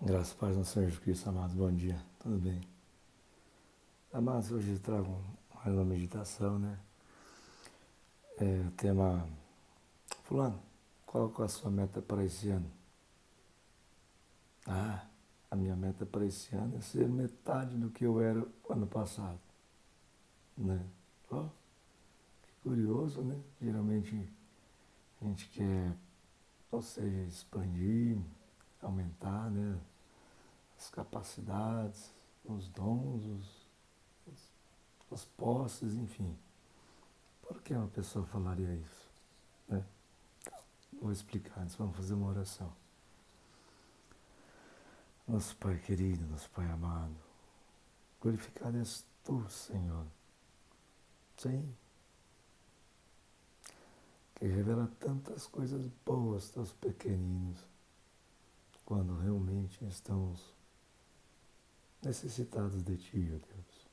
Graças a Paz do Senhor Jesus Cristo, amados, bom dia, tudo bem? Amados, hoje eu trago mais uma meditação, né? O tema, fulano, qual é a sua meta para esse ano? Ah, a minha meta para esse ano é ser metade do que eu era ano passado, né? Ó, que curioso, né? Geralmente a gente quer, ou seja, expandir, aumentar, né? As capacidades, os dons, as posses, enfim. Por que uma pessoa falaria isso? Né? Vou explicar, antes vamos fazer uma oração. Nosso Pai querido, nosso Pai amado, glorificado és Tu, Senhor. Sim, que revela tantas coisas boas aos pequeninos, quando realmente estamos necessitados de Ti, ó Deus.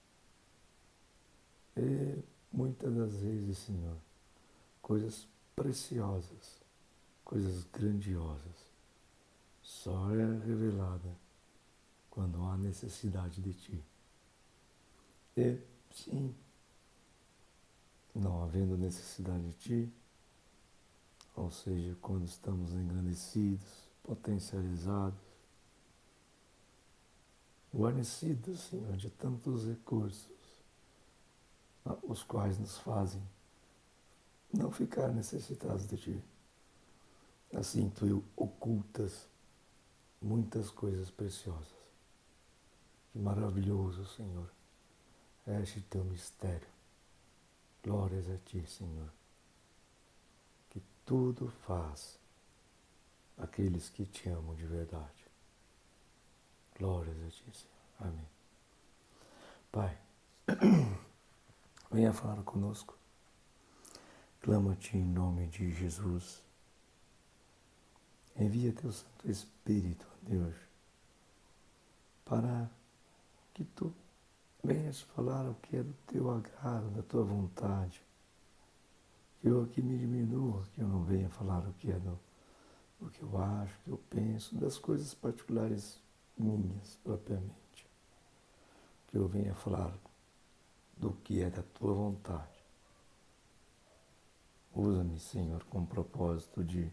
E muitas das vezes, Senhor, coisas preciosas, coisas grandiosas, só é revelada quando há necessidade de Ti. E, sim, não havendo necessidade de Ti, ou seja, quando estamos engrandecidos, potencializados, guarnecidos, Senhor, de tantos recursos, os quais nos fazem não ficar necessitados de Ti. Assim, Tu ocultas muitas coisas preciosas. Que maravilhoso, Senhor, é este Teu mistério. Glórias a Ti, Senhor, que tudo faz aqueles que Te amam de verdade. Glórias a Ti, Senhor. Amém. Pai, venha falar conosco. Clamo-te em nome de Jesus. Envia teu Santo Espírito, ó Deus, para que tu venhas falar o que é do teu agrado, da tua vontade. Que eu aqui me diminua, que eu não venha falar o que é do que eu acho, o que eu penso, das coisas particulares minhas propriamente. Que eu venha falar do que é da tua vontade. Usa-me, Senhor, com o propósito de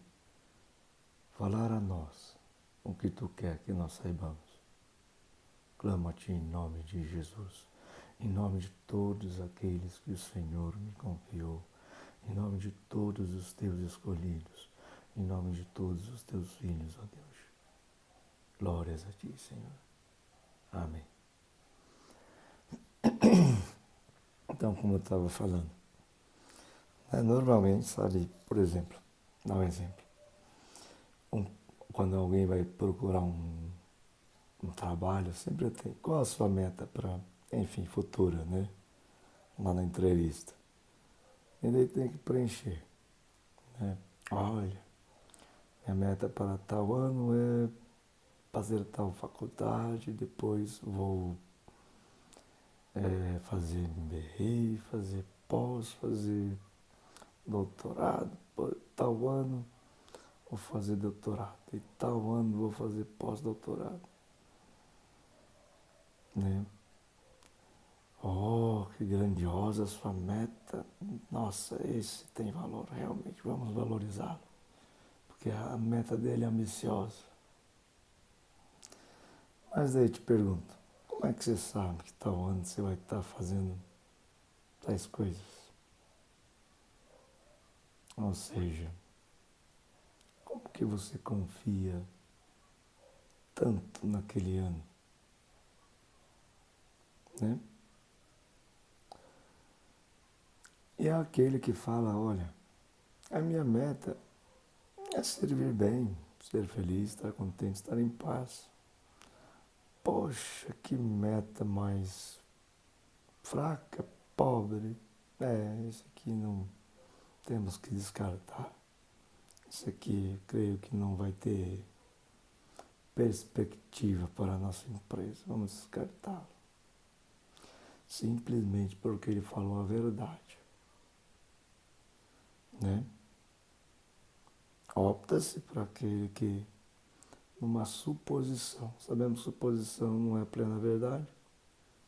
falar a nós o que tu quer que nós saibamos. Clamo-te em nome de Jesus, em nome de todos aqueles que o Senhor me confiou, em nome de todos os teus escolhidos, em nome de todos os teus filhos, ó Deus. Glórias a ti, Senhor. Amém. Então, como eu estava falando, normalmente, sabe, por exemplo, dá um exemplo. Quando alguém vai procurar um trabalho, sempre tem, qual a sua meta para, enfim, futura, né? Lá na entrevista. E daí tem que preencher, né? Olha, minha meta para tal ano é fazer tal faculdade, depois vou fazer MBA, fazer pós, fazer doutorado, tal ano vou fazer doutorado, e tal ano vou fazer pós-doutorado, né? Oh, que grandiosa a sua meta. Nossa, esse tem valor, realmente, vamos valorizá-lo, porque a meta dele é ambiciosa. Mas daí eu te pergunto, como é que você sabe que tal ano você vai estar fazendo tais coisas? Ou seja, como que você confia tanto naquele ano, né? E é aquele que fala, olha, a minha meta é servir bem, ser feliz, estar contente, estar em paz. Poxa, que meta mais fraca, pobre. Esse aqui não temos que descartar. Esse aqui creio que não vai ter perspectiva para a nossa empresa. Vamos descartá-lo. Simplesmente porque ele falou a verdade, né? Opta-se para aquele que numa suposição. Sabemos que suposição não é plena verdade.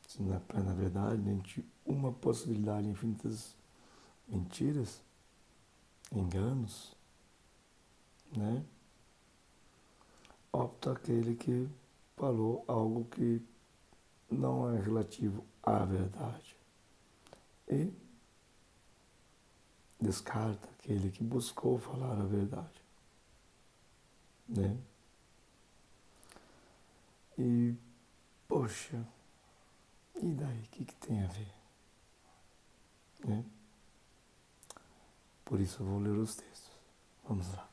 Se não é plena verdade, dentre uma possibilidade, infinitas mentiras, enganos, né? Opta aquele que falou algo que não é relativo à verdade. E descarta aquele que buscou falar a verdade, né? E, poxa, e daí? O que tem a ver? Né? Por isso eu vou ler os textos. Vamos lá.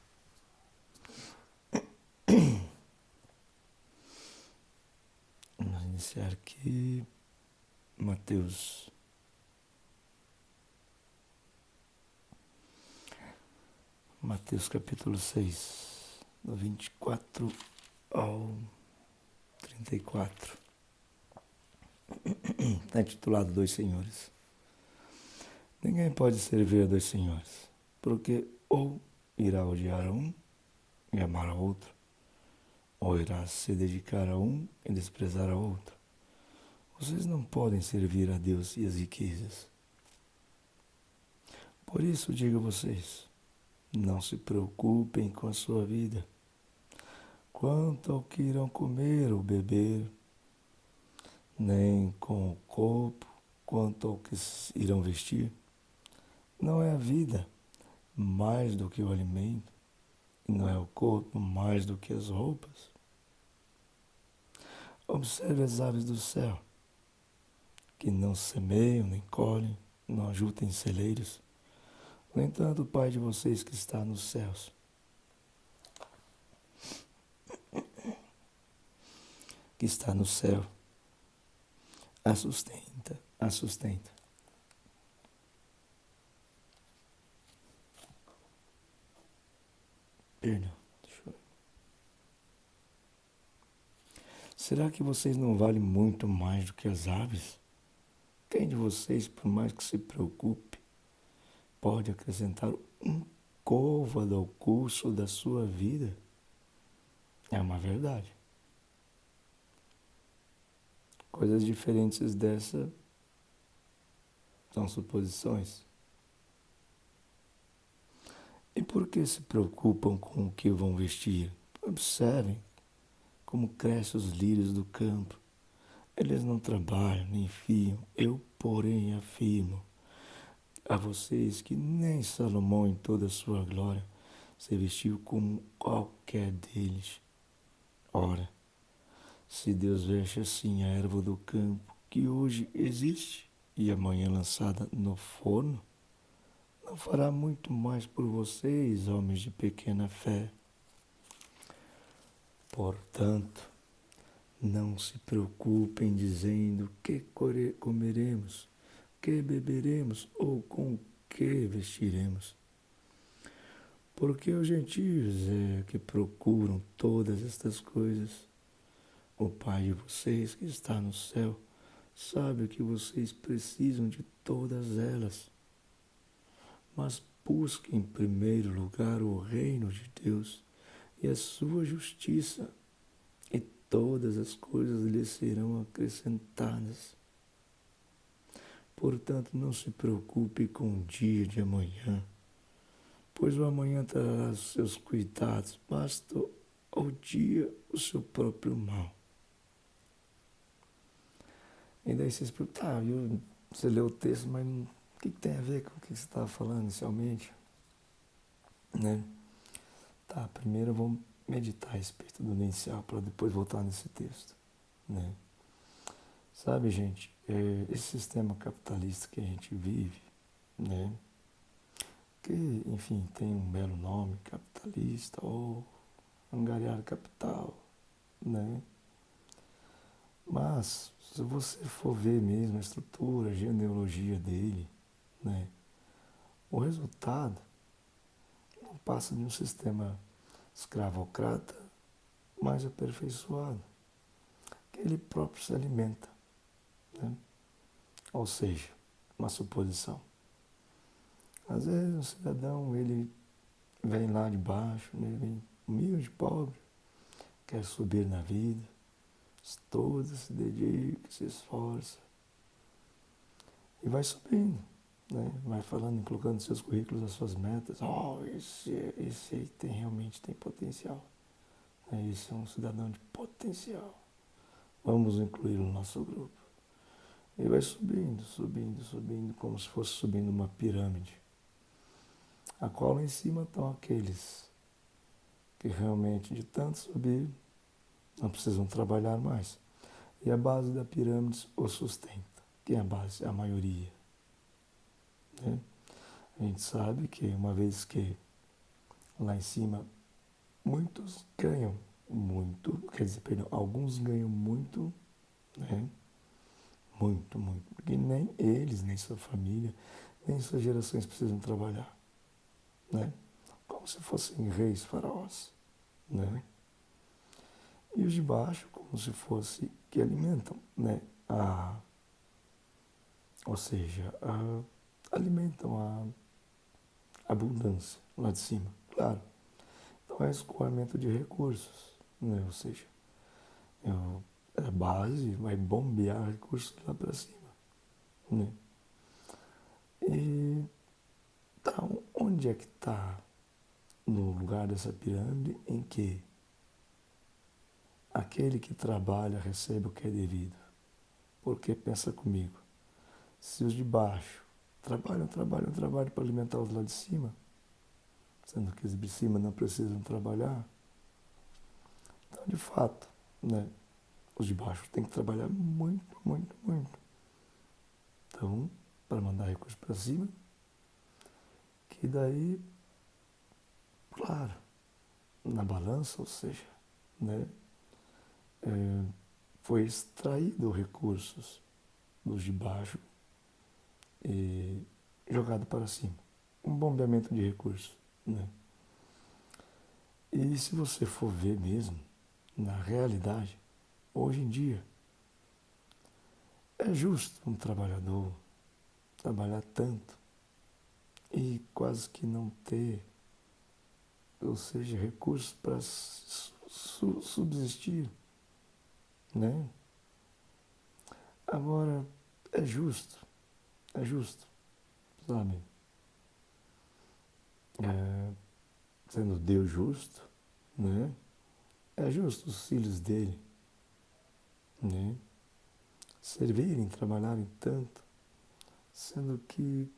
Vamos iniciar aqui. Mateus. Mateus capítulo 6, do 24 ao 34. Está intitulado Dois Senhores. Ninguém pode servir a dois senhores, porque ou irá odiar a um e amar ao outro, ou irá se dedicar a um e desprezar ao outro. Vocês não podem servir a Deus e as riquezas. Por isso digo a vocês, não se preocupem com a sua vida, quanto ao que irão comer ou beber, nem com o corpo, quanto ao que irão vestir. Não é a vida mais do que o alimento, e não é o corpo mais do que as roupas. Observe as aves do céu, que não semeiam, nem colhem, não ajuntam em celeiros. No entanto, o Pai de vocês que está nos céus, que está no céu, a sustenta, a sustenta. Perdão, deixa eu ver. Será que vocês não valem muito mais do que as aves? Quem de vocês, por mais que se preocupe, pode acrescentar um côvado ao curso da sua vida? É uma verdade. Coisas diferentes dessa são suposições. E por que se preocupam com o que vão vestir? Observem como crescem os lírios do campo. Eles não trabalham nem fiam. Eu, porém, afirmo a vocês que nem Salomão, em toda a sua glória, se vestiu como qualquer deles. Ora, se Deus veste assim a erva do campo, que hoje existe e amanhã lançada no forno, não fará muito mais por vocês, homens de pequena fé. Portanto, não se preocupem dizendo que comeremos, que beberemos ou com que vestiremos. Porque os gentios é que procuram todas estas coisas. O Pai de vocês que está no céu sabe que vocês precisam de todas elas. Mas busquem em primeiro lugar o reino de Deus e a sua justiça, e todas as coisas lhes serão acrescentadas. Portanto, não se preocupe com o dia de amanhã, pois o amanhã trará os seus cuidados, basta ao dia o seu próprio mal. E daí vocês perguntam, você leu o texto, mas o que tem a ver com o que você estava falando inicialmente? Né? Tá, primeiro eu vou meditar a respeito do inicial para depois voltar nesse texto. Né? Sabe, gente, esse sistema capitalista que a gente vive, né? Que, enfim, tem um belo nome, capitalista, ou angariar capital, né? Mas, se você for ver mesmo a estrutura, a genealogia dele, né? O resultado não passa de um sistema escravocrata mais aperfeiçoado, que ele próprio se alimenta, né? Ou seja, uma suposição. Às vezes um cidadão, ele vem lá de baixo, né? Vem humilde, pobre, quer subir na vida, estuda, se dedica, se esforça e vai subindo, né? Vai falando, colocando seus currículos, as suas metas. Esse aí realmente tem potencial. Esse é um cidadão de potencial. Vamos incluí-lo no nosso grupo. E vai subindo, subindo, subindo, como se fosse subindo uma pirâmide. A qual lá em cima estão aqueles que realmente, de tanto subir, não precisam trabalhar mais. E a base da pirâmide o sustenta. Quem é a base? A maioria. Né? A gente sabe que uma vez que lá em cima muitos ganham muito, quer dizer, perdão, alguns ganham muito, né? Muito, muito. Porque nem eles, nem sua família, nem suas gerações precisam trabalhar. Né? Como se fossem reis faraós. Né? E os de baixo, como se fosse que alimentam, né? Ou seja, alimentam a abundância lá de cima, claro. Então é escoamento de recursos, né? Ou seja, a base vai bombear recursos lá para cima, né? E então, onde é que está no lugar dessa pirâmide em que aquele que trabalha recebe o que é devido? Porque pensa comigo, se os de baixo trabalham para alimentar os lá de cima, sendo que os de cima não precisam trabalhar, então de fato, né, os de baixo têm que trabalhar muito, muito, muito. Então, para mandar recursos para cima, que daí, claro, na balança, ou seja, né, foi extraído recursos dos de baixo e jogado para cima. Um bombeamento de recursos, né? E se você for ver mesmo, na realidade, hoje em dia, é justo um trabalhador trabalhar tanto e quase que não ter, ou seja, recursos para subsistir, né? Agora, é justo, sabe? Sendo Deus justo, né? É justo os filhos dele, né? Servirem, trabalharem tanto, sendo que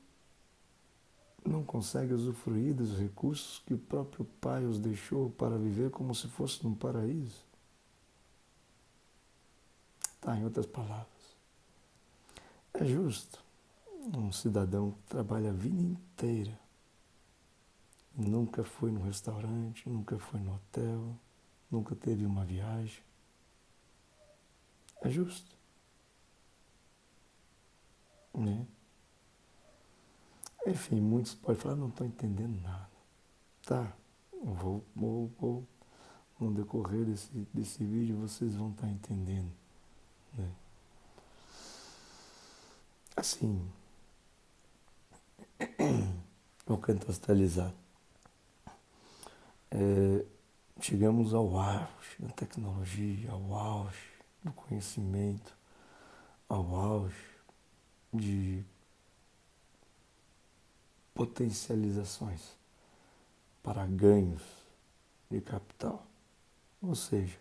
não conseguem usufruir dos recursos que o próprio Pai os deixou para viver como se fosse num paraíso. Tá, em outras palavras. É justo um cidadão que trabalha a vida inteira, nunca foi no restaurante, nunca foi no hotel, nunca teve uma viagem. É justo, né? Enfim, muitos podem falar, não estou entendendo nada. Tá, eu vou no decorrer desse vídeo vocês vão estar entendendo, né? Assim, vou contextualizar. Chegamos ao auge da tecnologia, ao auge do conhecimento, ao auge de potencializações para ganhos de capital. Ou seja,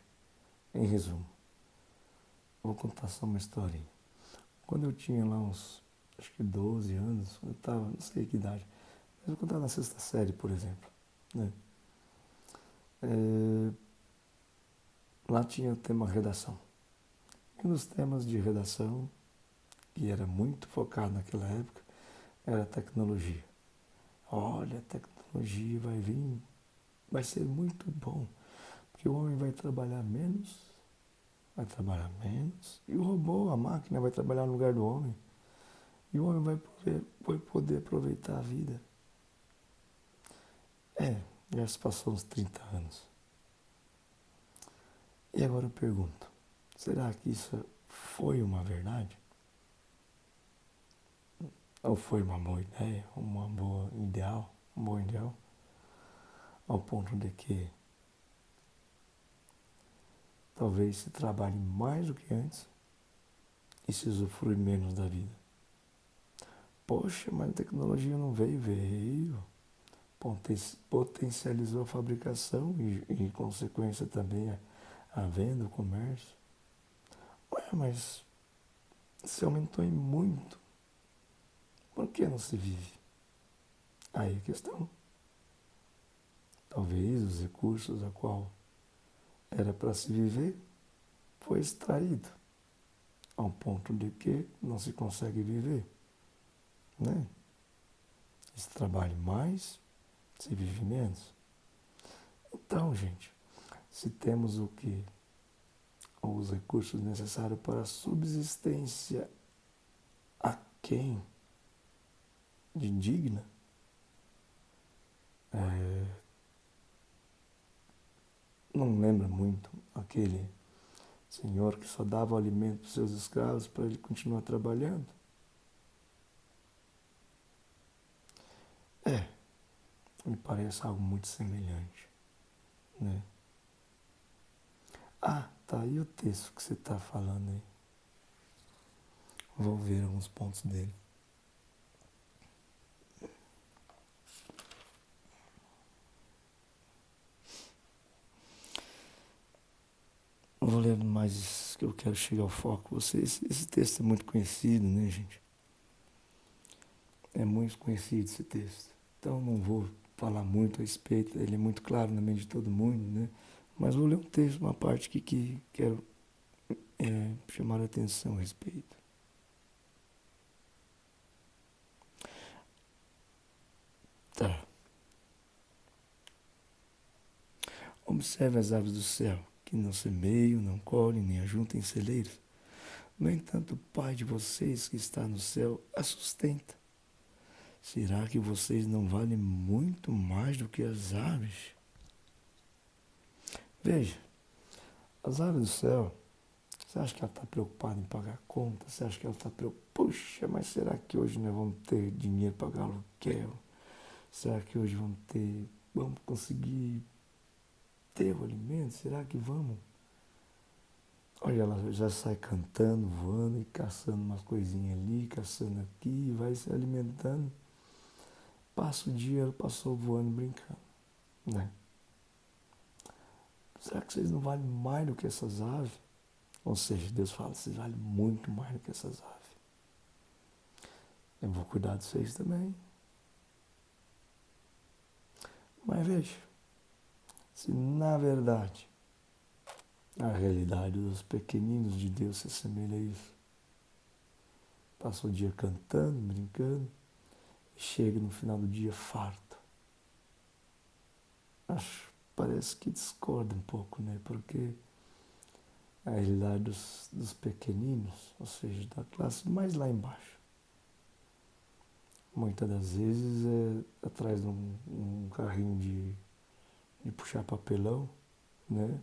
em resumo, vou contar só uma historinha. Quando eu tinha lá uns, acho que 12 anos, eu estava, não sei que idade, mas eu contava na sexta série, por exemplo, né? Lá tinha o tema redação. E um dos temas de redação, que era muito focado naquela época, era tecnologia. Olha, a tecnologia vai vir, vai ser muito bom, porque o homem vai trabalhar menos, e o robô, a máquina, vai trabalhar no lugar do homem, e o homem vai poder aproveitar a vida. Já se passou uns 30 anos. E agora eu pergunto, será que isso foi uma verdade? Ou foi uma boa ideia, um bom ideal, ao ponto de que talvez se trabalhe mais do que antes e se usufrui menos da vida. Poxa, mas a tecnologia não veio. Potencializou a fabricação e em consequência também a venda, o comércio. Ué, mas se aumentou em muito, por que não se vive? Aí a questão. Talvez os recursos a qual era para se viver foi extraído ao ponto de que não se consegue viver, né? Se trabalha mais, se vive menos. Então, gente, se temos o que? Os recursos necessários para a subsistência aquém de digna, não lembra muito aquele senhor que só dava o alimento para os seus escravos para ele continuar trabalhando? Me parece algo muito semelhante, né? Ah, tá aí o texto que você está falando aí. Vou ver alguns pontos dele. Vou ler mais, que eu quero chegar ao foco. Esse texto é muito conhecido, né, gente? É muito conhecido esse texto. Então não vou falar muito a respeito, ele é muito claro na mente de todo mundo, né? Mas vou ler um texto, uma parte que quero chamar a atenção a respeito. Tá. Observe as aves do céu, que não semeiam, não colhem, nem ajuntam em celeiros. No entanto, o Pai de vocês que está no céu a sustenta. Será que vocês não valem muito mais do que as aves? Veja, as aves do céu, você acha que ela está preocupada em pagar conta? Você acha que ela está preocupada? Puxa, mas será que hoje nós vamos ter dinheiro para pagar aluguel? Será que hoje vamos conseguir ter o alimento? Será que vamos? Olha, ela já sai cantando, voando e caçando umas coisinhas ali, caçando aqui, vai se alimentando. Passa o dia, ela passou voando, brincando, né? Será que vocês não valem mais do que essas aves? Ou seja, Deus fala, vocês valem muito mais do que essas aves. Eu vou cuidar de vocês também. Mas veja, se na verdade a realidade dos pequeninos de Deus se assemelha a isso, passa o dia cantando, brincando, e chega no final do dia farto. Parece que discorda um pouco, né? Porque a realidade dos pequeninos, ou seja, da classe mais lá embaixo, muitas das vezes é atrás de um carrinho de puxar papelão, né?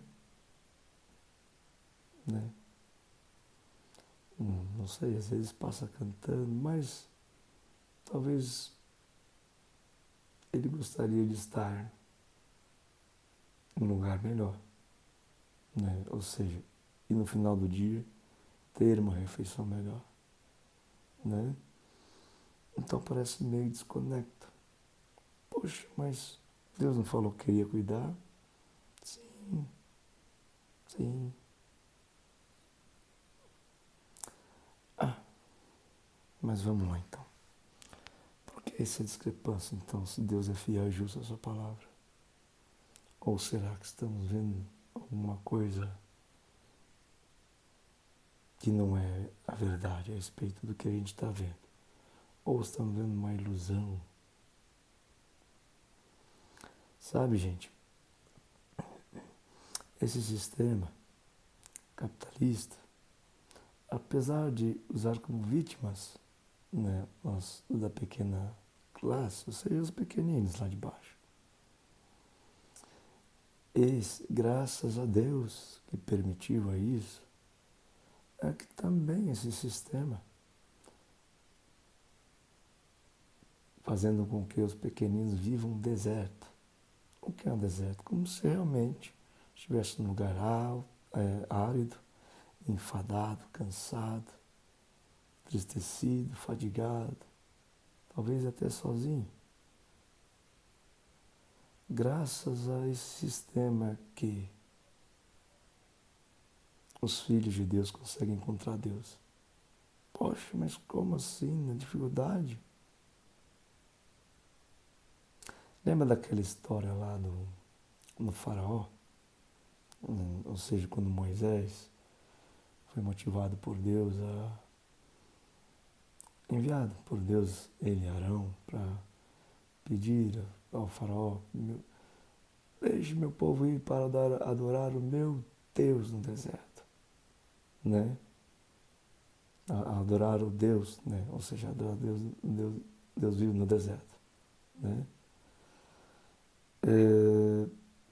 Não sei, às vezes passa cantando, mas talvez ele gostaria de estar em um lugar melhor, né? Ou seja, e no final do dia ter uma refeição melhor, né? Então parece meio desconecto. Poxa, mas Deus não falou que queria cuidar? Sim, sim. Mas vamos lá então. Por que essa discrepância então, se Deus é fiel e justo à sua palavra? Ou será que estamos vendo alguma coisa que não é a verdade a respeito do que a gente está vendo? Ou estamos vendo uma ilusão? Sabe, gente, esse sistema capitalista, apesar de usar como vítimas, né, os da pequena classe, ou seja, os pequeninos lá de baixo, graças a Deus que permitiu a isso, é que também esse sistema, fazendo com que os pequeninos vivam um deserto. O que é um deserto? Como se realmente estivesse num lugar alto, árido, enfadado, cansado, entristecido, fadigado, talvez até sozinho. Graças a esse sistema que os filhos de Deus conseguem encontrar Deus. Poxa, mas como assim? Na dificuldade? Lembra daquela história lá no faraó? Ou seja, quando Moisés foi motivado por Deus, enviado por Deus, ele e Arão, para pedir ao faraó, deixe meu povo ir para adorar o meu Deus no deserto, né? Adorar o Deus, né? Ou seja, adorar Deus vivo no deserto, né?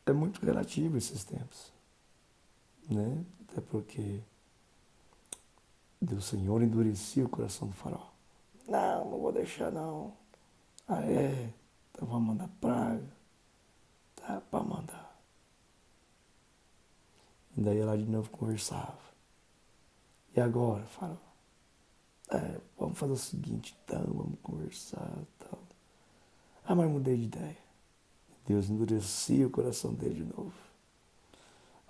É muito relativo esses tempos, né? Até porque Deus Senhor endurecia o coração do faraó. Não vou deixar não. Ah é? Então vamos mandar praga. Tá para mandar. E daí ela de novo conversava. E agora, faraó? Vamos fazer o seguinte então, vamos conversar e tal. Ah, mas mudei de ideia. Deus endurecia o coração dele de novo.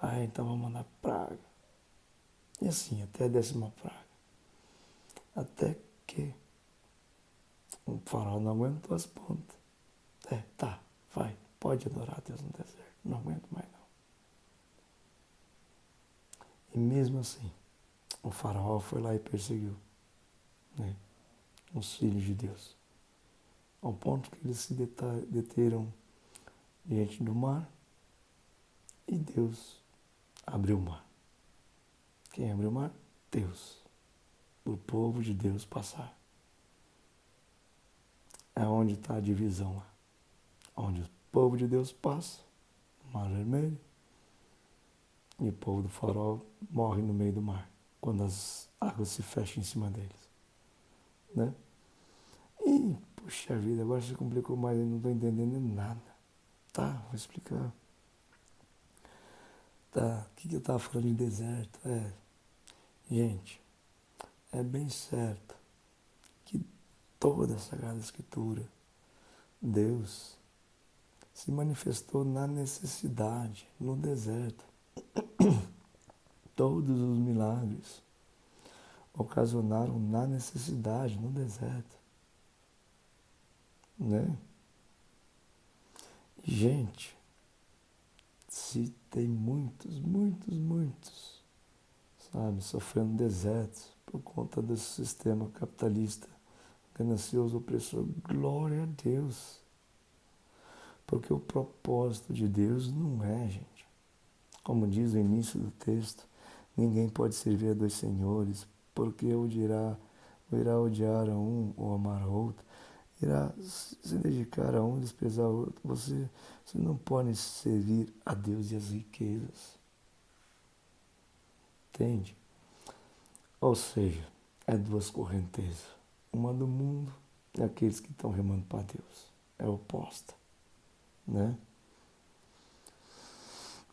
Ah, então vamos mandar praga. E assim, até a 10ª praga. Até que o faraó não aguentou as pontas. Tá, vai, pode adorar Deus no deserto. Não aguento mais não. E mesmo assim, o faraó foi lá e perseguiu, né, os filhos de Deus. Ao ponto que eles se deteram diante do mar e Deus abriu o mar. Quem abriu o mar? Deus. O povo de Deus passar. É onde está a divisão lá. Onde o povo de Deus passa, o mar vermelho, e o povo do faraó morre no meio do mar, quando as águas se fecham em cima deles, né? E, puxa vida, agora se complicou mais, eu não estou entendendo nada. Tá, vou explicar. Tá, o que eu estava falando de deserto? Gente, é bem certo que toda a Sagrada Escritura, Deus se manifestou na necessidade, no deserto. Todos os milagres ocasionaram na necessidade, no deserto, né? Gente, se tem muitos, sabe, sofrendo desertos por conta desse sistema capitalista, ganancioso, opressor, glória a Deus. Porque o propósito de Deus não é, gente, como diz o início do texto, ninguém pode servir a dois senhores, porque irá odiar a um ou amar a outro, irá se dedicar a um e desprezar a outro. Você não pode servir a Deus e as riquezas. Entende? Ou seja, é duas correntezas. Uma do mundo e aqueles que estão remando para Deus. É oposta, né?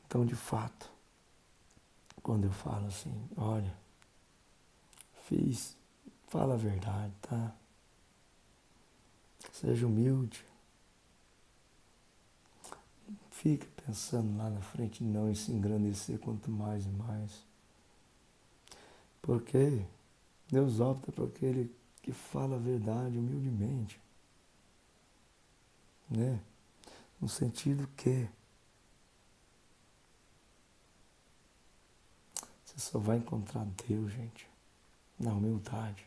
Então, de fato, quando eu falo assim, olha, fala a verdade, tá? Seja humilde. Fica pensando lá na frente, não, em se engrandecer quanto mais e mais. Porque Deus opta por aquele que fala a verdade humildemente, né? No sentido que você só vai encontrar Deus, gente, na humildade.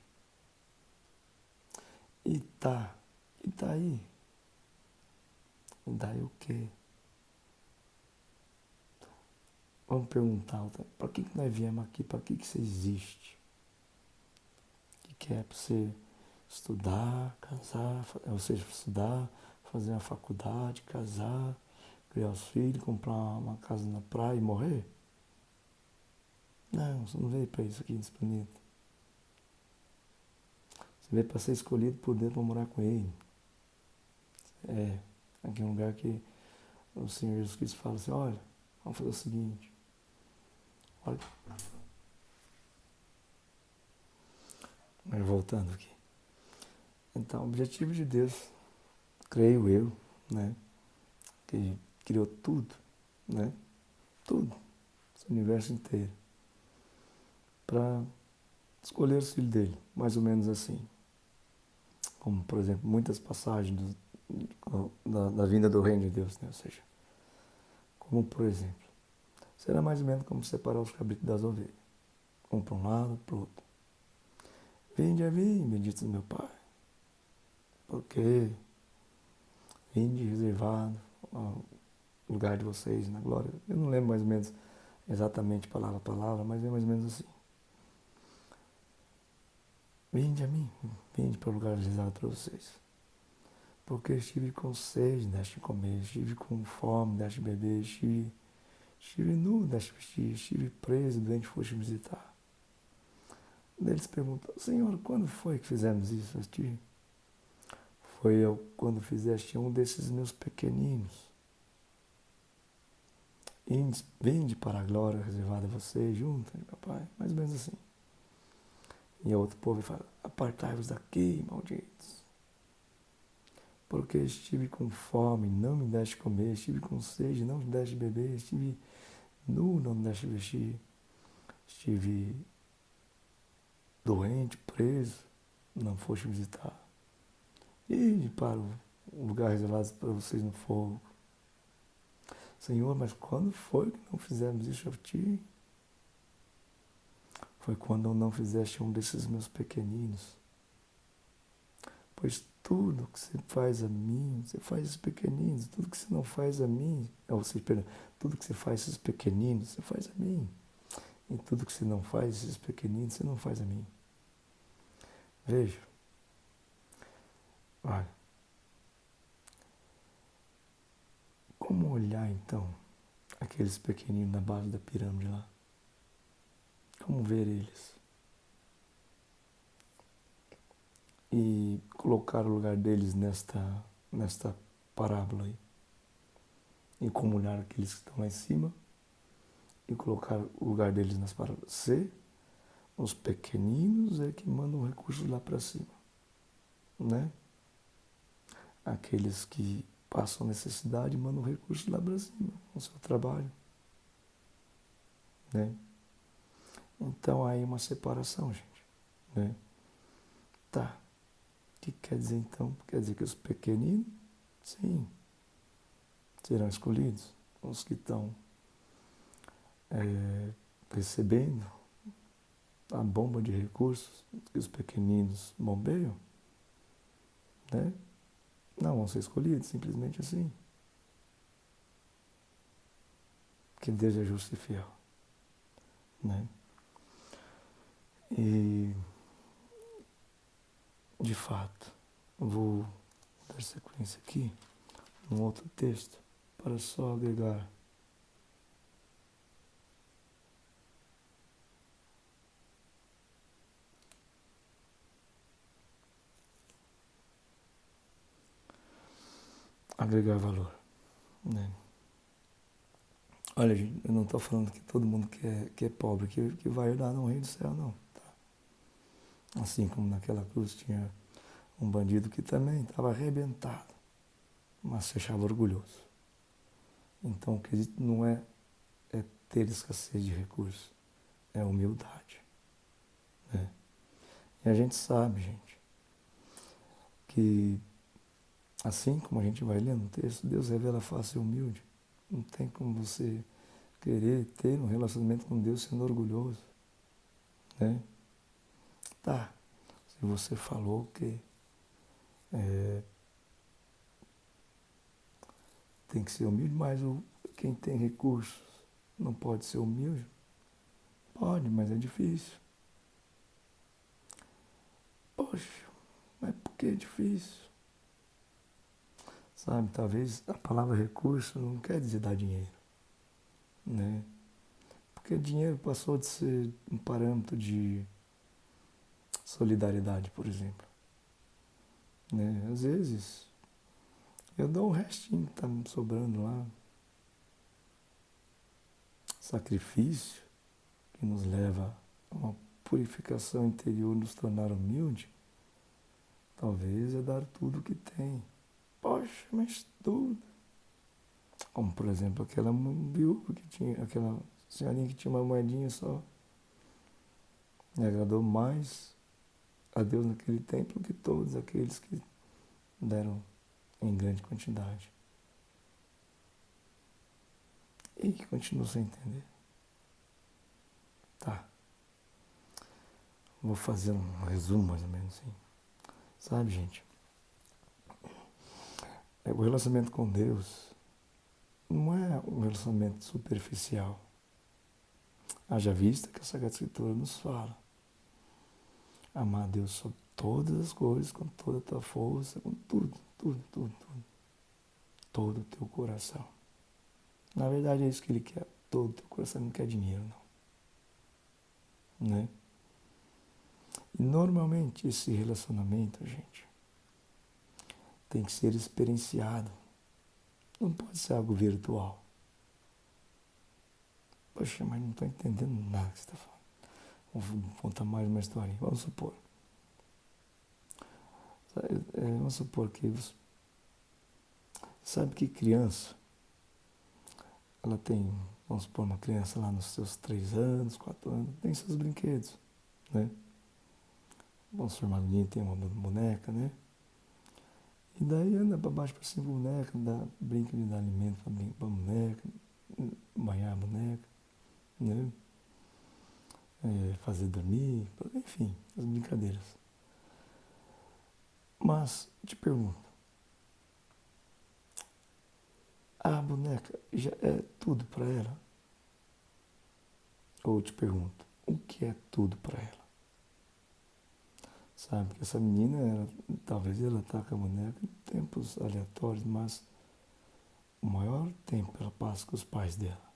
E daí? E daí o quê? Vamos perguntar, para que nós viemos aqui? Para que você existe? O que é para você estudar, casar, ou seja, estudar, fazer uma faculdade, casar, criar os filhos, comprar uma casa na praia e morrer? Não, você não veio para isso aqui nesse planeta. Você veio para ser escolhido por Deus para morar com Ele. Aqui é um lugar que o Senhor Jesus Cristo fala assim, olha, vamos fazer o seguinte, Olha. Mas voltando aqui. Então, o objetivo de Deus, creio eu, né? Que criou tudo, né? Tudo, esse universo inteiro, para escolher os filhos dele, mais ou menos assim. Como, por exemplo, muitas passagens da vinda do reino de Deus, né? Ou seja, como, por exemplo, será mais ou menos como separar os cabritos das ovelhas. Um para um lado, para o outro. Vinde a mim, bendito meu Pai, porque vinde reservado ao lugar de vocês na glória. Eu não lembro mais ou menos exatamente palavra a palavra, mas é mais ou menos assim. Vinde a mim, vinde para o lugar reservado para vocês. Porque estive com sede, deste comer, estive com fome, deste beber, estive nu, deste vestir, estive preso, doente, foste me visitar. Daí eles perguntam, Senhor, quando foi que fizemos isso a ti? Foi eu quando fizeste um desses meus pequeninos. Vinde para a glória reservada a vocês, junto, meu Pai. Mais ou menos assim. E outro povo fala, apartai-vos daqui, malditos. Porque estive com fome, não me deste comer, estive com sede, não me deste beber, estive nu, não me deste vestir, estive doente, preso, não foste visitar. E para o lugar reservado para vocês no fogo. Senhor, mas quando foi que não fizemos isso a ti? Foi quando não fizeste um desses meus pequeninos. Pois tudo que você faz a mim, você faz esses pequeninos. Tudo que você não faz a mim, tudo que você faz esses pequeninos, você faz a mim. E tudo que você não faz esses pequeninos, você não faz a mim. Veja. Olha. Como olhar então aqueles pequeninos na base da pirâmide lá? Como ver eles? E colocar o lugar deles nesta parábola aí. E como olhar aqueles que estão lá em cima e colocar o lugar deles nas parábolas. Se os pequeninos é que mandam recursos lá para cima, né? Aqueles que passam necessidade mandam recursos lá para cima, no seu trabalho, né? Então aí uma separação, gente, né? Tá. O que quer dizer então? Quer dizer que os pequeninos, sim, serão escolhidos. Os que estão recebendo a bomba de recursos que os pequeninos bombeiam, né? Não vão ser escolhidos, simplesmente assim. Porque Deus é justo e fiel, né? E, de fato, eu vou dar sequência aqui num outro texto para só agregar valor, né? Olha, gente, eu não estou falando que todo mundo que é pobre que vai herdar no reino do céu, não. Tá? Assim como naquela cruz tinha um bandido que também estava arrebentado, mas se achava orgulhoso. Então o quesito não é ter escassez de recursos, é humildade, né? E a gente sabe, gente, que assim como a gente vai lendo o texto, Deus revela face humilde. Não tem como você querer ter um relacionamento com Deus sendo orgulhoso, né? Tá, se você falou que tem que ser humilde, mas quem tem recursos não pode ser humilde? Pode, mas é difícil. Poxa, mas por que é difícil? Sabe, talvez a palavra recurso não quer dizer dar dinheiro, né? Porque dinheiro passou de ser um parâmetro de solidariedade, por exemplo, né? Às vezes eu dou um restinho que está me sobrando lá, sacrifício, que nos leva a uma purificação interior, nos tornar humilde, talvez é dar tudo o que tem. Poxa, mas tudo. Como, por exemplo, aquela viúva que tinha, aquela senhorinha que tinha uma moedinha só. E agradou mais a Deus naquele tempo que todos aqueles que deram em grande quantidade. E continuo sem entender. Tá. Vou fazer um resumo mais ou menos assim. Sabe, gente? O relacionamento com Deus não é um relacionamento superficial. Haja vista que a Sagrada Escritura nos fala. Amar a Deus sobre todas as coisas, com toda a tua força, com tudo. Todo o teu coração. Na verdade é isso que Ele quer. Todo o teu coração, não quer dinheiro, não. Né? E normalmente esse relacionamento, gente, tem que ser experienciado. Não pode ser algo virtual. Poxa, mas não estou entendendo nada que você está falando. Vou contar mais uma história. Vamos supor. Vamos supor que... Sabe que criança, ela tem, vamos supor, uma criança lá nos seus 3 anos, 4 anos, tem seus brinquedos, né? Vamos supor, uma menina tem uma boneca, né? E daí anda para baixo para cima com a boneca, brinca de dar alimento para a boneca, banhar a boneca, né? Fazer dormir, enfim, as brincadeiras. Mas, te pergunto, a boneca já é tudo para ela? Ou te pergunto, o que é tudo para ela? Sabe, que essa menina, talvez ela tá com a boneca em tempos aleatórios, mas o maior tempo ela passa com os pais dela.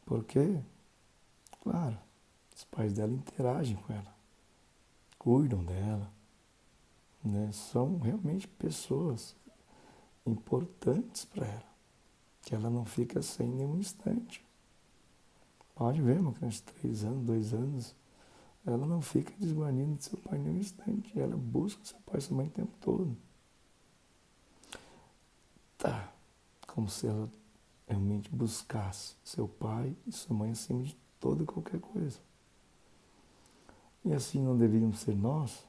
Porque, claro, os pais dela interagem com ela, cuidam dela, né? São realmente pessoas importantes para ela, que ela não fica sem nenhum instante. Pode ver, uma criança de 3 anos, 2 anos, ela não fica desguarnida de seu pai nenhum instante, ela busca seu pai e sua mãe o tempo todo. Tá, como se ela realmente buscasse seu pai e sua mãe acima de toda e qualquer coisa. E assim não deveríamos ser nós?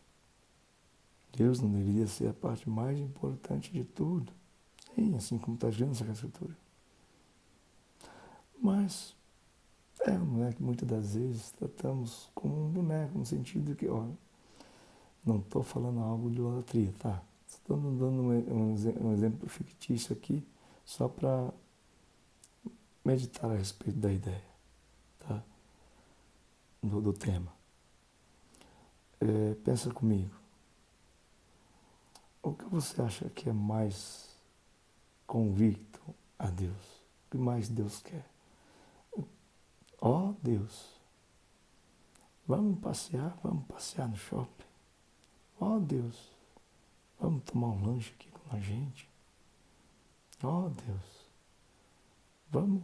Deus não deveria ser a parte mais importante de tudo? Sim, assim como está escrito nessa Escritura. Mas não é que muitas das vezes tratamos como um boneco, no sentido de que, não estou falando algo de idolatria, tá? Estou dando um exemplo fictício aqui, só para meditar a respeito da ideia, tá? Do tema. Pensa comigo. O que você acha que é mais convicto a Deus? O que mais Deus quer? Deus, vamos passear no shopping. Deus, vamos tomar um lanche aqui com a gente. Deus, vamos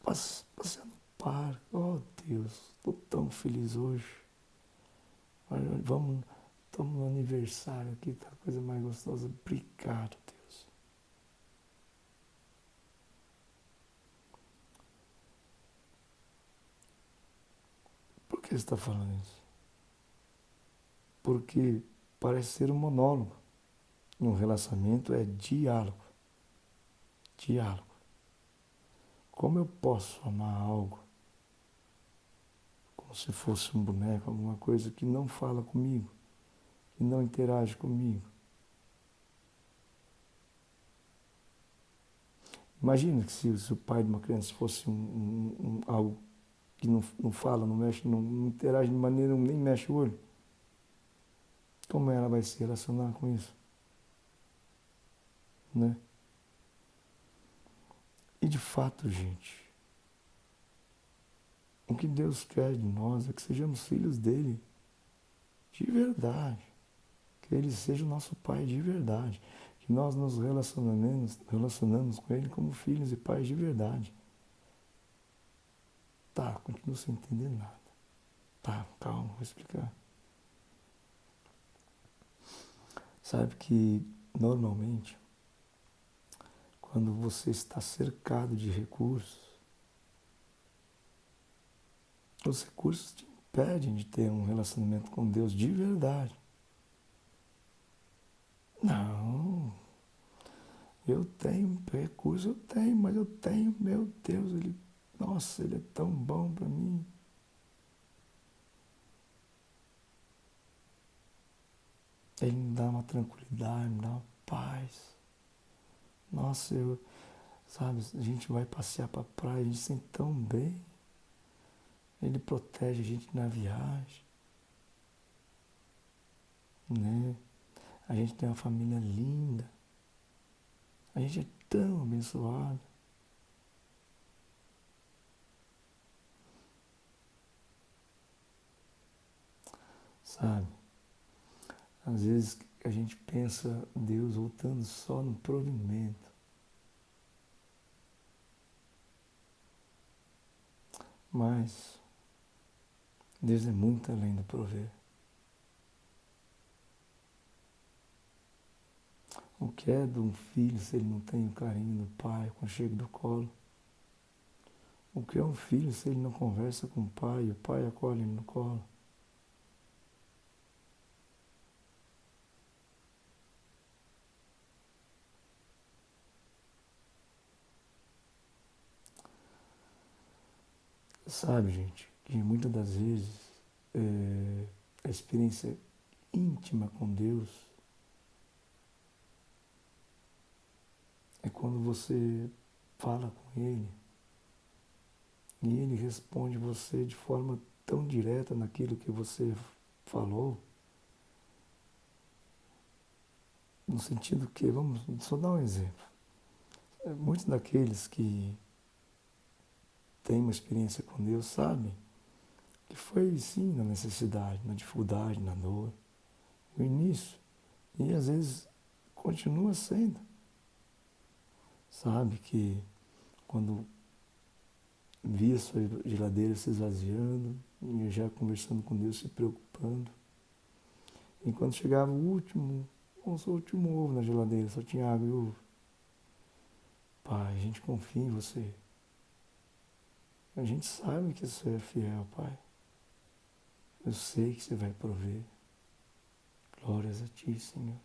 passear no parque. Deus, estou tão feliz hoje. Estamos no aniversário aqui, tá a coisa mais gostosa. Obrigado, Deus. Por que você está falando isso? Porque parece ser um monólogo. Um relacionamento é diálogo. Diálogo. Como eu posso amar algo como se fosse um boneco, alguma coisa que não fala comigo, que não interage comigo? Imagina que se o pai de uma criança fosse algo que não fala, não mexe, não interage de maneira, nem mexe o olho. Como ela vai se relacionar com isso? Né? E de fato, gente, o que Deus quer de nós é que sejamos filhos dele de verdade. Que ele seja o nosso pai de verdade. Que nós nos relacionamos com ele como filhos e pais de verdade. Tá, continuo sem entender nada. Tá, calma, vou explicar. Sabe que, normalmente, quando você está cercado de recursos, os recursos te impedem de ter um relacionamento com Deus de verdade. Não, eu tenho recurso, eu tenho, mas eu tenho, meu Deus, nossa, ele é tão bom para mim. Ele me dá uma tranquilidade, me dá uma paz. Nossa, sabe, a gente vai passear pra praia, a gente se sente tão bem. Ele protege a gente na viagem, né? A gente tem uma família linda. A gente é tão abençoado. Sabe? Às vezes a gente pensa Deus voltando só no provimento. Mas Deus é muito além do prover. O que é de um filho se ele não tem o carinho do pai, o aconchego do colo? O que é um filho se ele não conversa com o pai acolhe ele no colo? Sabe, gente, que muitas das vezes a experiência íntima com Deus é quando você fala com Ele e Ele responde você de forma tão direta naquilo que você falou, no sentido que, vamos só dar um exemplo, muitos daqueles que têm uma experiência com Deus sabem que foi sim na necessidade, na dificuldade, na dor, no início, e às vezes continua sendo. Sabe que quando via sua geladeira se esvaziando, e já conversando com Deus, se preocupando, e quando chegava o último ovo na geladeira, só tinha água e ovo. Pai, a gente confia em você. A gente sabe que você é fiel, Pai. Eu sei que você vai prover. Glórias a Ti, Senhor.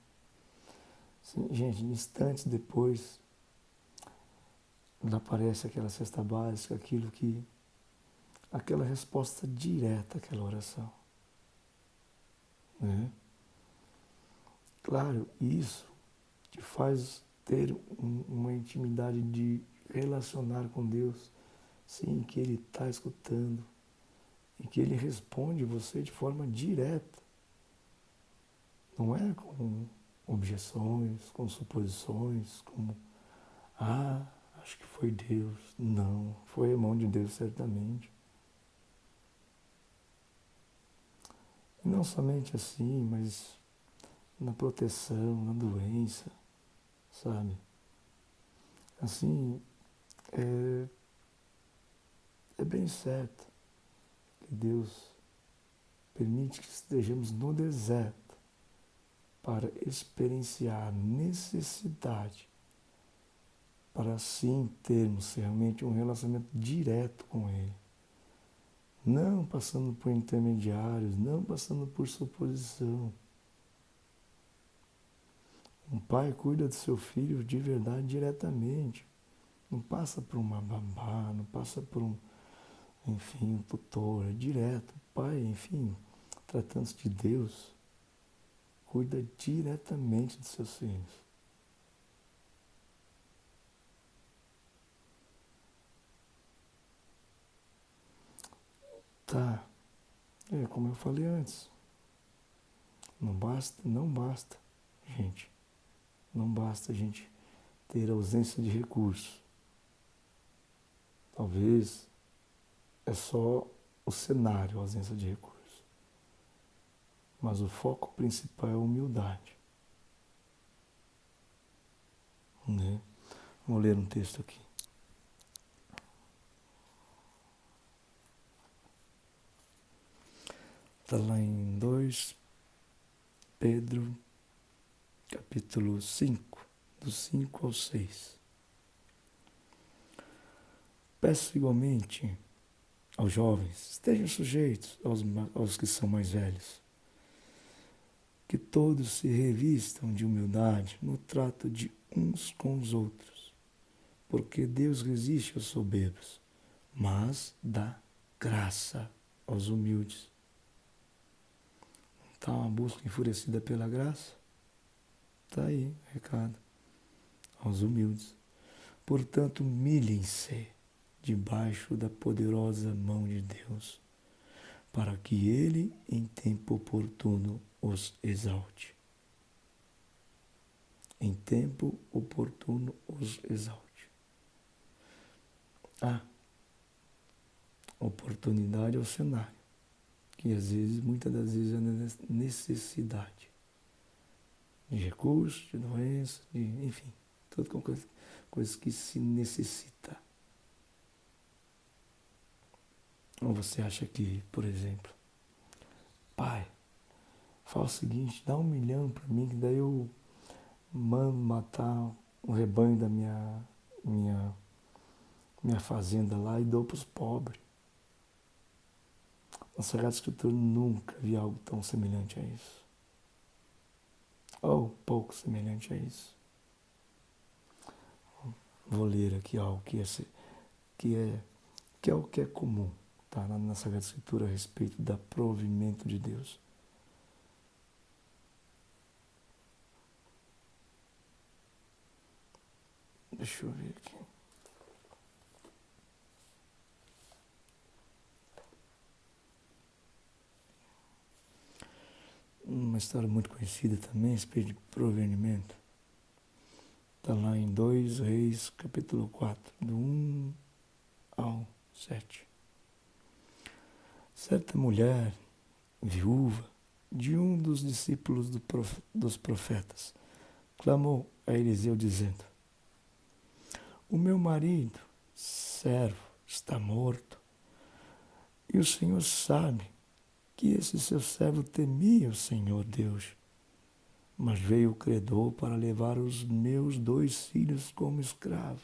Gente, instantes depois, aparece aquela cesta básica, aquela resposta direta àquela oração, né? Claro, isso te faz ter uma intimidade de relacionar com Deus, sim, que Ele está escutando e que Ele responde você de forma direta, não é com objeções, com suposições, como, acho que foi Deus. Não, foi a mão de Deus certamente. E não somente assim, mas na proteção, na doença, sabe? Assim, é bem certo que Deus permite que estejamos no deserto para experienciar a necessidade, para assim termos realmente um relacionamento direto com Ele. Não passando por intermediários, não passando por suposição. Um pai cuida do seu filho de verdade diretamente. Não passa por uma babá, não passa por um tutor, é direto. O pai, enfim, tratando-se de Deus, cuida diretamente dos seus filhos. Tá, como eu falei antes, não basta, gente, não basta a gente ter ausência de recursos. Talvez é só o cenário, a ausência de recursos. Mas o foco principal é a humildade, né? Vou ler um texto aqui. Está lá em 2 Pedro, capítulo 5, do 5 ao 6. Peço igualmente aos jovens, estejam sujeitos aos que são mais velhos, que todos se revistam de humildade no trato de uns com os outros, porque Deus resiste aos soberbos, mas dá graça aos humildes. Está uma busca enfurecida pela graça? Está aí o recado. Aos humildes. Portanto, humilhem-se debaixo da poderosa mão de Deus, para que Ele, em tempo oportuno, os exalte. Em tempo oportuno, os exalte. Oportunidade é o cenário, que às vezes, muitas das vezes, é necessidade de recursos, de doença, enfim, toda coisa que se necessita. Ou você acha que, por exemplo, pai, fala o seguinte, dá 1 milhão para mim, que daí eu mando matar o rebanho da minha fazenda lá e dou para os pobres. Na Sagrada Escritura nunca vi algo tão semelhante a isso. Ou pouco semelhante a isso. Vou ler aqui algo que é o que é comum, tá? Na Sagrada Escritura a respeito do provimento de Deus. Deixa eu ver aqui. Uma história muito conhecida também, a respeito de provimento. Está lá em 2 Reis, capítulo 4, do 1 ao 7. Certa mulher, viúva, de um dos discípulos dos profetas, clamou a Eliseu dizendo: o meu marido, servo, está morto, e o Senhor sabe que esse seu servo temia o Senhor Deus, mas veio o credor para levar os meus 2 filhos como escravo.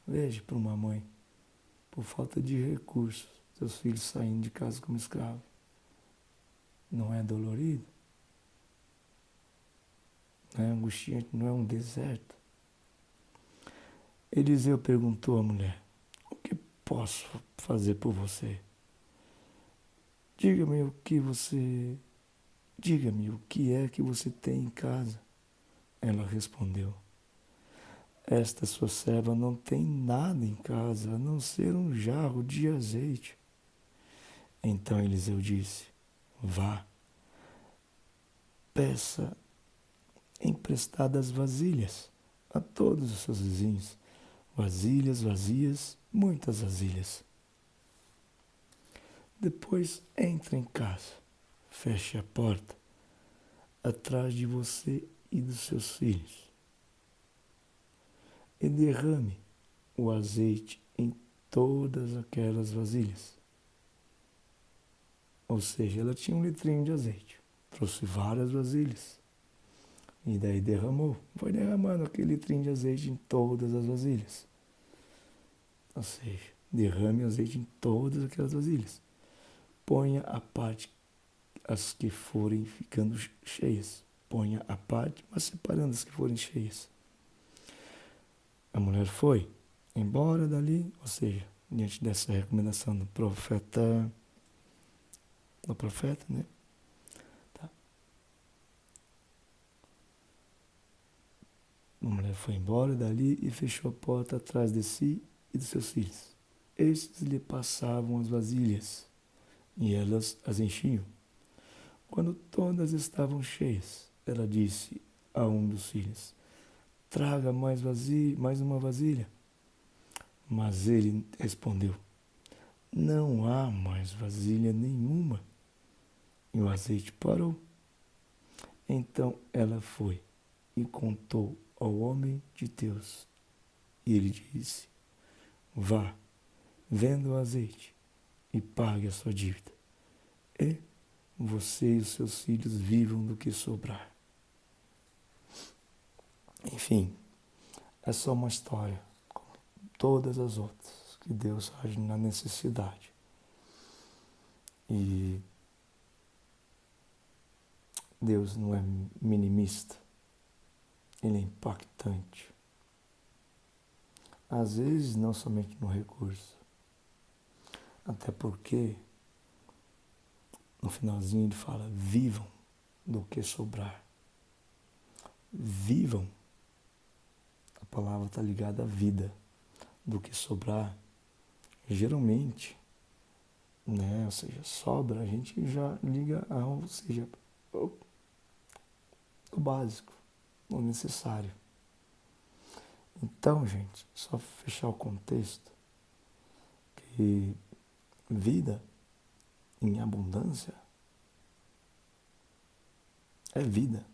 Veja para uma mãe, por falta de recursos, seus filhos saindo de casa como escravo. Não é dolorido? Não é angustiante? Não é um deserto? Eliseu perguntou à mulher: o que posso fazer por você? Diga-me o que é que você tem em casa. Ela respondeu: esta sua serva não tem nada em casa, a não ser um jarro de azeite. Então Eliseu disse: vá, peça emprestadas vasilhas a todos os seus vizinhos, vasilhas vazias, muitas vasilhas. Depois entre em casa, feche a porta atrás de você e dos seus filhos e derrame o azeite em todas aquelas vasilhas. Ou seja, ela tinha 1 litrinho de azeite, trouxe várias vasilhas e daí derramou, foi derramando aquele litrinho de azeite em todas as vasilhas. Ou seja, derrame azeite em todas aquelas vasilhas. Ponha à parte as que forem ficando cheias. Ponha à parte, mas separando as que forem cheias. A mulher foi embora dali, ou seja, diante dessa recomendação do profeta, né? Tá. A mulher foi embora dali e fechou a porta atrás de si e dos seus filhos. Estes lhe passavam as vasilhas e elas as enchiam. Quando todas estavam cheias, ela disse a um dos filhos: traga mais uma vasilha. Mas ele respondeu: não há mais vasilha nenhuma. E o azeite parou. Então ela foi e contou ao homem de Deus. E ele disse: vá, venda o azeite e pague a sua dívida. E você e os seus filhos vivam do que sobrar. Enfim, é só uma história, como todas as outras, que Deus age na necessidade. E Deus não é minimista, Ele é impactante. Às vezes, não somente no recurso, até porque no finalzinho ele fala, vivam do que sobrar. Vivam, a palavra está ligada à vida, do que sobrar. Geralmente, né, ou seja, sobra, a gente já liga ao, ou seja, o básico, o necessário. Então, gente, só fechar o contexto, que vida em abundância é vida,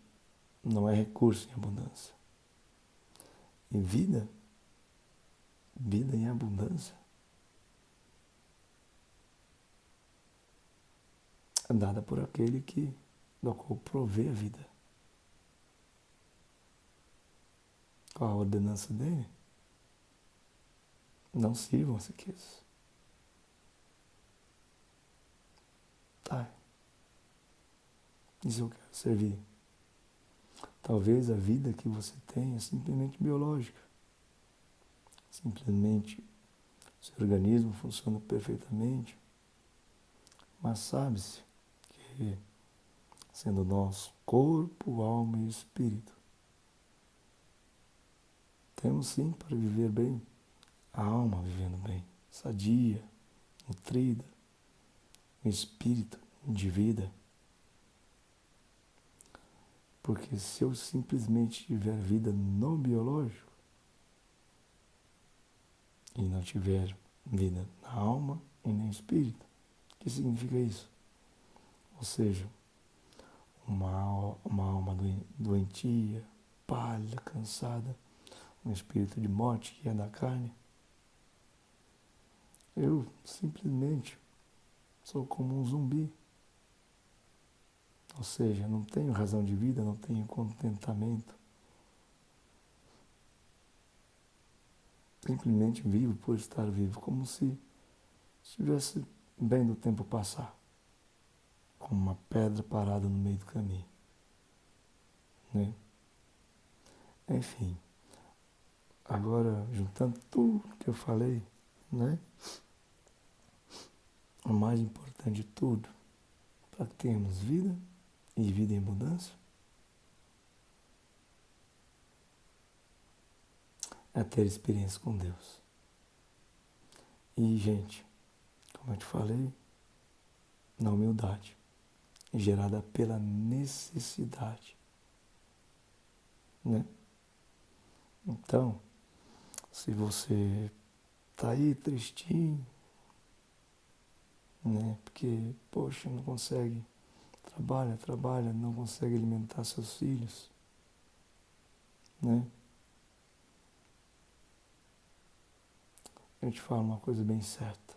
não é recurso em abundância. E vida em abundância é dada por aquele do qual provê a vida. Qual a ordenança dele? Não sirvam as riquezas. Tá. Isso eu quero servir. Talvez a vida que você tem é simplesmente biológica. Simplesmente seu organismo funciona perfeitamente. Mas sabe-se que, sendo nós corpo, alma e espírito, temos sim para viver bem. A alma vivendo bem, sadia, nutrida, o espírito de vida. Porque se eu simplesmente tiver vida no biológico e não tiver vida na alma e nem no espírito, o que significa isso? Ou seja, uma alma doentia, pálida, cansada, um espírito de morte que é da carne, eu simplesmente sou como um zumbi. Ou seja, não tenho razão de vida, não tenho contentamento. Simplesmente vivo por estar vivo, como se estivesse vendo o tempo passar, como uma pedra parada no meio do caminho. Né? Enfim, agora juntando tudo que eu falei, né? O mais importante de tudo, para que tenhamos vida e vida em abundância, é ter experiência com Deus. E, gente, como eu te falei, na humildade, gerada pela necessidade, né? Então, se você tá aí tristinho, né? Porque, poxa, não consegue, trabalha, não consegue alimentar seus filhos, né? Eu te falo uma coisa bem certa.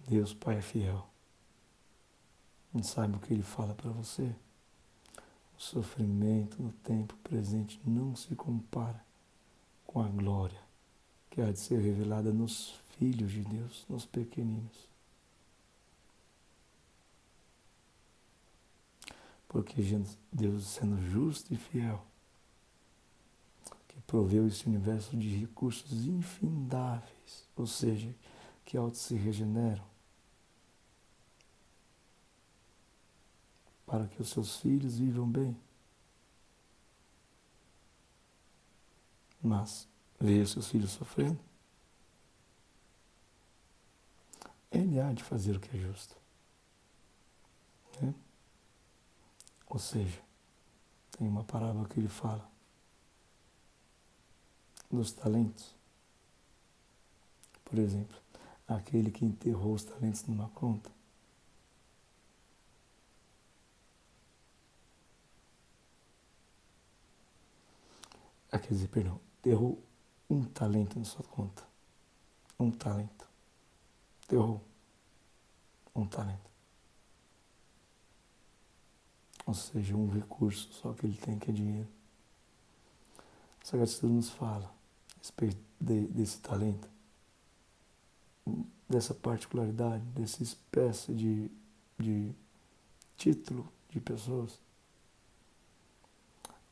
Deus Pai é fiel. Não sabe o que Ele fala para você? O sofrimento no tempo presente não se compara com a glória que há de ser revelada nos filhos de Deus, nos pequeninos. Porque Deus, sendo justo e fiel, que proveu esse universo de recursos infindáveis, ou seja, que auto se regeneram, para que os seus filhos vivam bem. Mas ver os seus filhos sofrendo, Ele há de fazer o que é justo. Né? Ou seja, tem uma parábola que ele fala dos talentos. Por exemplo, aquele que enterrou os talentos numa conta. Quer dizer, perdão, enterrou um talento na sua conta. Um talento. Enterrou um talento. Ou seja, um recurso só que ele tem, que é dinheiro. A Sagrada Escritura nos fala a respeito desse talento, dessa particularidade, dessa espécie de título de pessoas.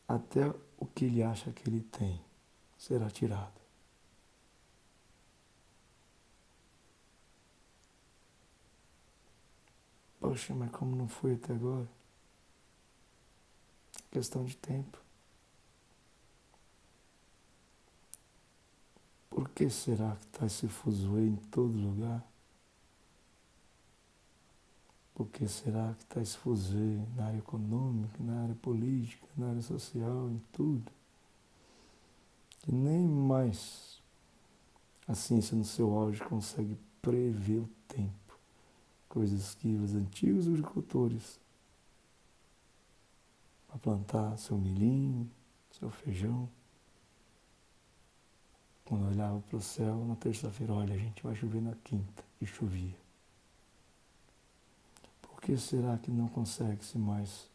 Até o que ele acha que ele tem será tirado. Poxa, mas como não foi até agora? Questão de tempo. Por que será que está esse fuzuê em todo lugar? Por que será que está esse fuzuê na área econômica, na área política, na área social, em tudo? Que nem mais a ciência no seu auge consegue prever o tempo. Coisas que os antigos agricultores, para plantar seu milhinho, seu feijão, quando olhava para o céu na terça-feira, olha, a gente vai chover na quinta, e chovia. Por que será que não consegue-se mais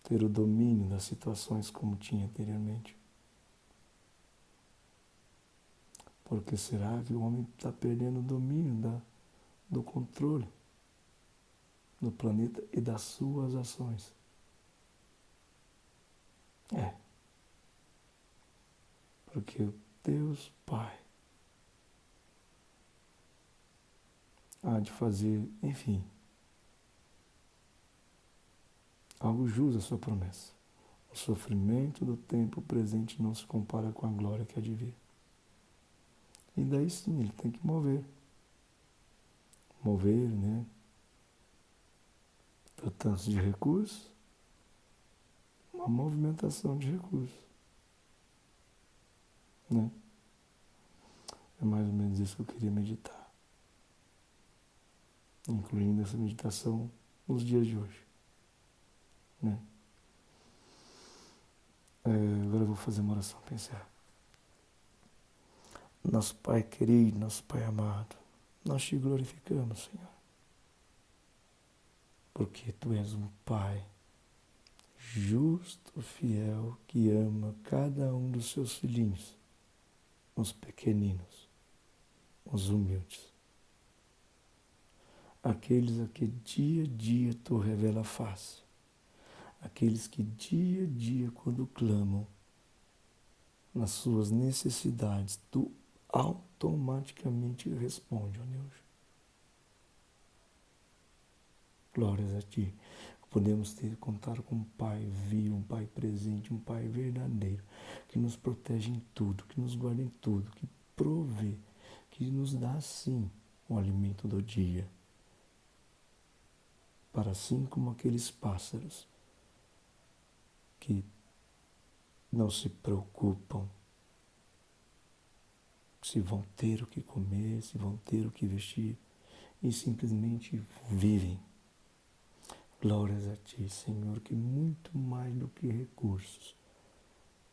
ter o domínio das situações como tinha anteriormente? Por que será que o homem está perdendo o domínio do controle do planeta e das suas ações? Porque o Deus Pai há de fazer, enfim, algo jus à sua promessa. O sofrimento do tempo presente não se compara com a glória que há de vir. E daí sim, ele tem que mover. Mover, né? Tanto de recursos, uma movimentação de recursos. Né? É mais ou menos isso que eu queria meditar. Incluindo essa meditação nos dias de hoje. Né? Agora eu vou fazer uma oração para encerrar. Nosso Pai querido, nosso Pai amado, nós te glorificamos, Senhor. Porque Tu és um Pai justo, fiel, que ama cada um dos seus filhinhos, os pequeninos, os humildes. Aqueles a que dia a dia Tu revela a face. Aqueles que dia a dia, quando clamam nas suas necessidades, Tu automaticamente responde, ó Deus. Glórias a Ti. Podemos contar com um Pai vivo, um Pai presente, um Pai verdadeiro, que nos protege em tudo, que nos guarda em tudo, que provê, que nos dá sim o alimento do dia. Para assim como aqueles pássaros que não se preocupam se vão ter o que comer, se vão ter o que vestir, e simplesmente vivem. Glórias a Ti, Senhor, que muito mais do que recursos,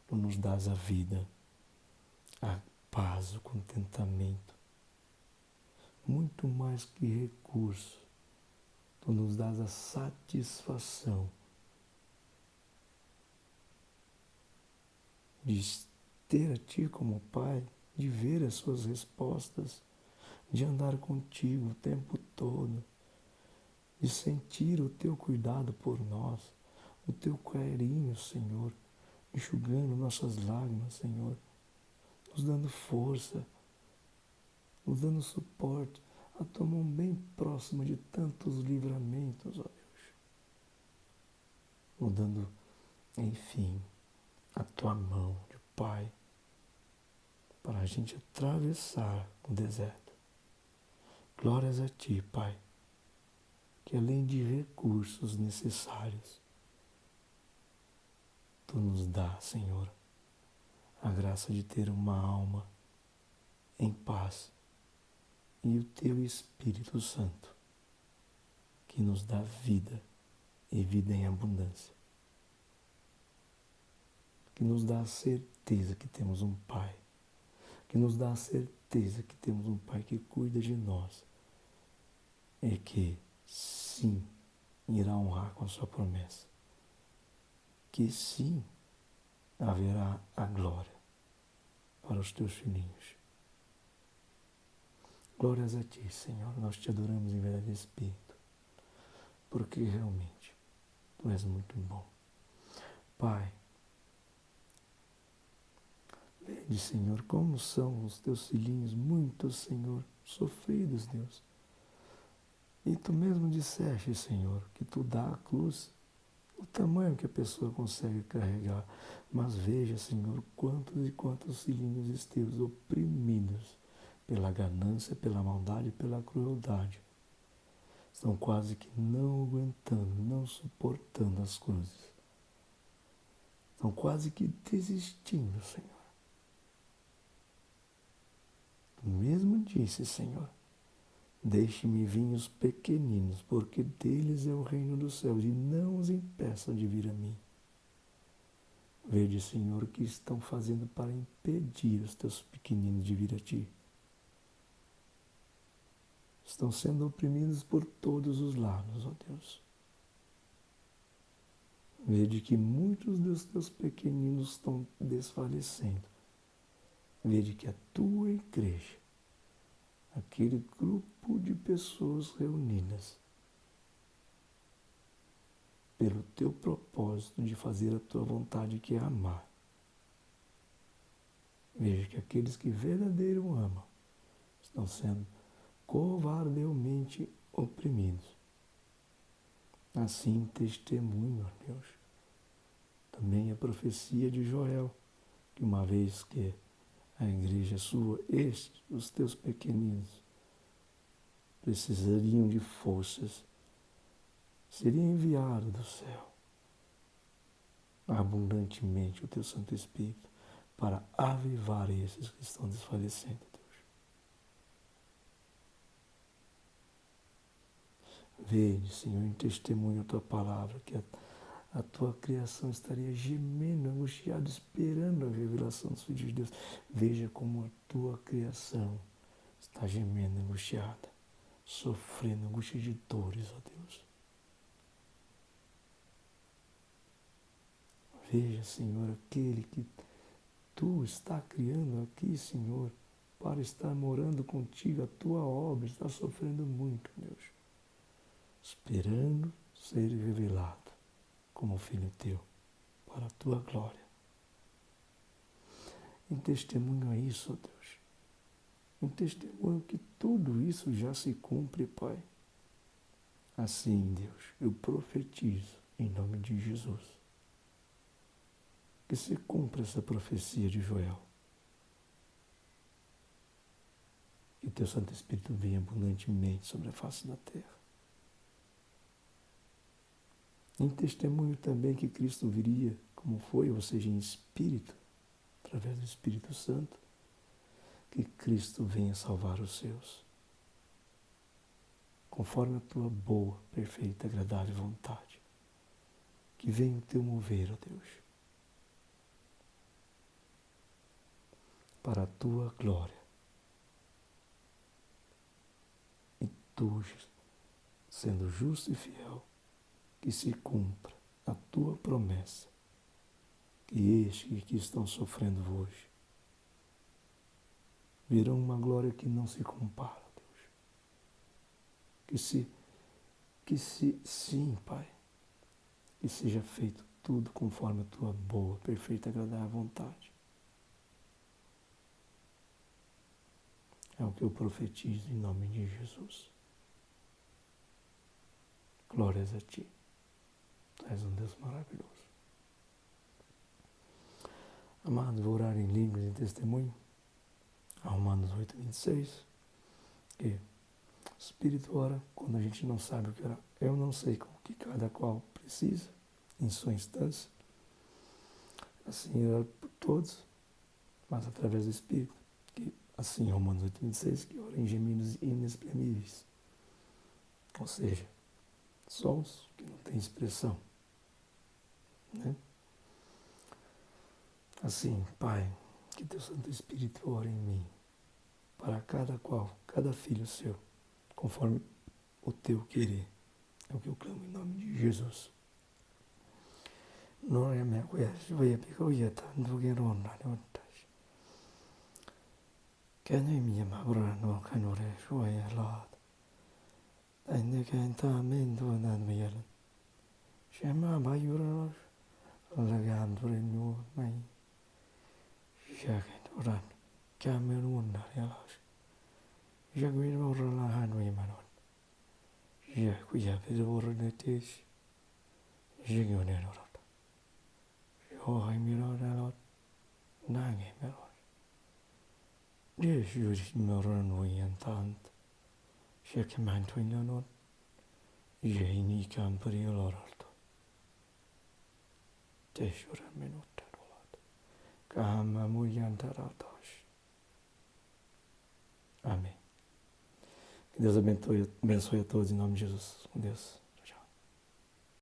Tu nos dás a vida, a paz, o contentamento. Muito mais que recursos, Tu nos dás a satisfação de ter a Ti como Pai, de ver as Suas respostas, de andar contigo o tempo todo, de sentir o Teu cuidado por nós, o Teu carinho, Senhor, enxugando nossas lágrimas, Senhor, nos dando força, nos dando suporte, a Tua mão bem próxima de tantos livramentos, ó Deus, nos dando, enfim, a Tua mão de Pai, para a gente atravessar o deserto. Glórias a Ti, Pai, que além de recursos necessários, Tu nos dá, Senhor, a graça de ter uma alma em paz e o Teu Espírito Santo, que nos dá vida e vida em abundância, que nos dá a certeza que temos um Pai, que nos dá a certeza que temos um Pai que cuida de nós e que, sim, irá honrar com a Sua promessa. que sim haverá a glória para os teus filhinhos. Glórias a ti, Senhor, nós te adoramos em verdade e espírito, porque realmente tu és muito bom. Pai, vede, Senhor, como são os teus filhinhos, muitos, Senhor, sofridos, Deus. E tu mesmo disseste, Senhor, que tu dá a cruz o tamanho que a pessoa consegue carregar. Mas veja, Senhor, quantos e quantos filhinhos teus oprimidos pela ganância, pela maldade, pela crueldade. Estão quase que não aguentando, não suportando as cruzes. Estão quase que desistindo, Senhor. Tu mesmo disse, Senhor, deixe-me vir os pequeninos, porque deles é o reino dos céus, e não os impeçam de vir a mim. Vede, Senhor, o que estão fazendo para impedir os teus pequeninos de vir a ti. Estão sendo oprimidos por todos os lados, ó Deus. Vede que muitos dos teus pequeninos estão desfalecendo. Vede que a tua igreja, aquele grupo de pessoas reunidas, pelo teu propósito de fazer a tua vontade, que é amar. Veja que aqueles que verdadeiramente amam estão sendo covardemente oprimidos. Assim testemunho, ó Deus, também a profecia de Joel, que uma vez que a igreja sua, estes, os teus pequeninos, precisariam de forças, seria enviado do céu abundantemente o teu Santo Espírito para avivar esses que estão desfalecendo, Deus. Vede, Senhor, em testemunho a tua palavra, que a tua criação estaria gemendo, angustiada, esperando a revelação dos filhos de Deus. Veja como a tua criação está gemendo, angustiada, sofrendo angústia de dores, ó Deus. Veja, Senhor, aquele que tu está criando aqui, Senhor, para estar morando contigo, a tua obra está sofrendo muito, Deus, esperando ser revelado como filho teu, para a tua glória. Em testemunho a isso, ó Deus, em testemunho que tudo isso já se cumpre, Pai. Assim, Deus, eu profetizo em nome de Jesus, que se cumpra essa profecia de Joel. Que teu Santo Espírito venha abundantemente sobre a face da terra. Em testemunho também que Cristo viria, como foi, ou seja, em espírito, através do Espírito Santo, que Cristo venha salvar os seus, conforme a tua boa, perfeita, agradável vontade. Que venha o teu mover, ó Deus, para a tua glória. E tu, sendo justo e fiel, que se cumpra a tua promessa, que estes que estão sofrendo hoje verão uma glória que não se compara, Deus. Sim, Pai, que seja feito tudo conforme a tua boa, perfeita, agradável vontade. É o que eu profetizo em nome de Jesus. Glórias a ti. Tu és um Deus maravilhoso. Amados, vou orar em línguas em testemunho. Romanos 8:26. Que o Espírito ora quando a gente não sabe o que orar. Eu não sei o que cada qual precisa em sua instância. Assim eu oro por todos, mas através do Espírito. Que, assim, Romanos 8:26, que ora em gemidos inexprimíveis. Ou seja, sons que não têm expressão. Né? Assim, Pai, que teu Santo Espírito ore em mim, para cada qual, cada filho seu, conforme o teu querer. É o que eu clamo em nome de Jesus. não é minha coisa, vai picar o tanto que não não tá. Que nem minha mabra não canore shoya lot. Ainda que entamento na miel. Chama bayuros, lagandure nu mai. Jacket oran, Cameroon relas. Jaguir orla hanwe manon. Jacuia pedor de tish. Jigone rot. Jo hai miro lot, nange melon. Yes, you moron we and tant. Shakaman twin not. Jeni camperi loralto. Teshura minuta rolat. Kama muyantaratash. Amém. Que Deus abençoe a todos em nome de Jesus. Com Deus.